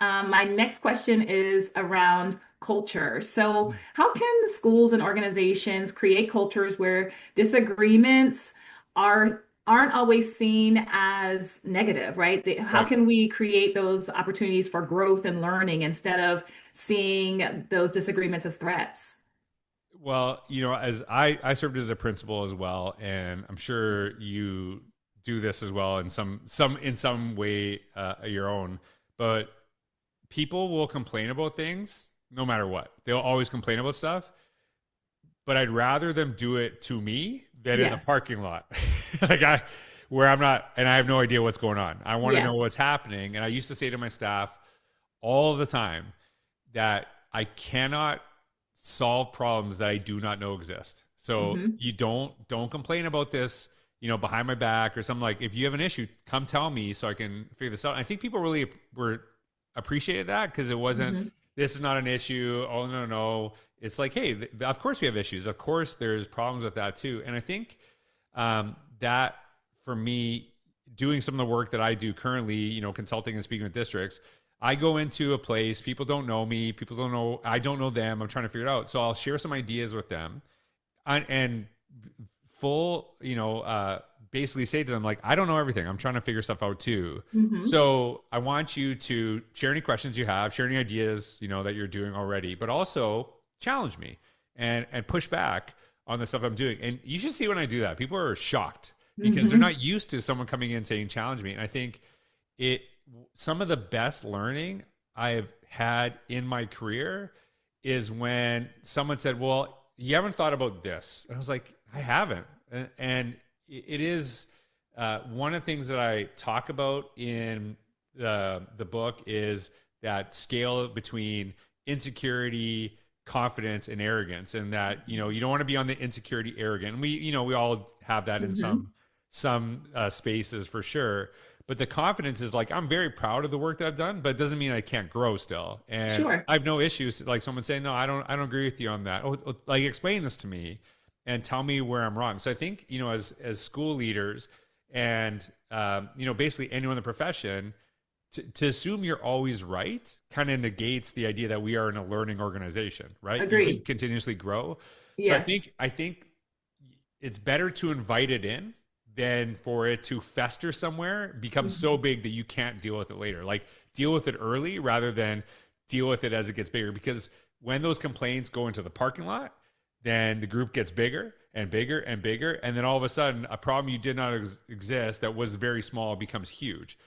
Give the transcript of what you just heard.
My next question is around culture. So, how can schools and organizations create cultures where disagreements aren't always seen as negative, right? How Right. can we create those opportunities for growth and learning instead of seeing those disagreements as threats? Well, as I served as a principal as well, and I'm sure you do this as well in some way your own. But people will complain about things no matter what. They'll always complain about stuff, but I'd rather them do it to me than in the Yes. parking lot. like I where I'm not and I have no idea what's going on. I want to know what's Yes. happening. And I used to say to my staff all the time that I cannot solve problems that I do not know exist. So Hmm. you don't complain about this, behind my back or something. Like if you have an issue, come tell me so I can figure this out. And I think people really were appreciated that because it wasn't, Hmm. this is not an issue. Oh no, no. It's like, hey, of course we have issues. Of course there's problems with that too. And I think that for me, doing some of the work that I do currently, consulting and speaking with districts, I go into a place, people don't know me, people don't know, I don't know them. I'm trying to figure it out. So I'll share some ideas with them and full, basically say to them, like, I don't know everything. I'm trying to figure stuff out too. Hmm. So I want you to share any questions you have, share any ideas, that you're doing already, but also challenge me and push back on the stuff I'm doing. And you should see when I do that. People are shocked because they're Hmm. not used to someone coming in saying, challenge me. And I think it, some of the best learning I've had in my career is when someone said, well, you haven't thought about this. And I was like, I haven't. And it is one of the things that I talk about in the book is that scale between insecurity, confidence, and arrogance. And that, you don't want to be on the insecurity arrogant. And we all have that in Hmm. some spaces for sure. But the confidence is like, I'm very proud of the work that I've done, but it doesn't mean I can't grow still. And Sure. I have no issues. Like someone saying, no, I don't agree with you on that. Like explain this to me and tell me where I'm wrong. So I think, as school leaders and, basically anyone in the profession, to assume you're always right kind of negates the idea that we are in a learning organization, right? You should Agreed. continuously grow. So I Yes. think, I think it's better to invite it in than for it to fester somewhere, become so Mhm. big that you can't deal with it later. Like deal with it early rather than deal with it as it gets bigger. Because when those complaints go into the parking lot, then the group gets bigger and bigger and bigger. And then all of a sudden, a problem you did not exist that was very small becomes huge.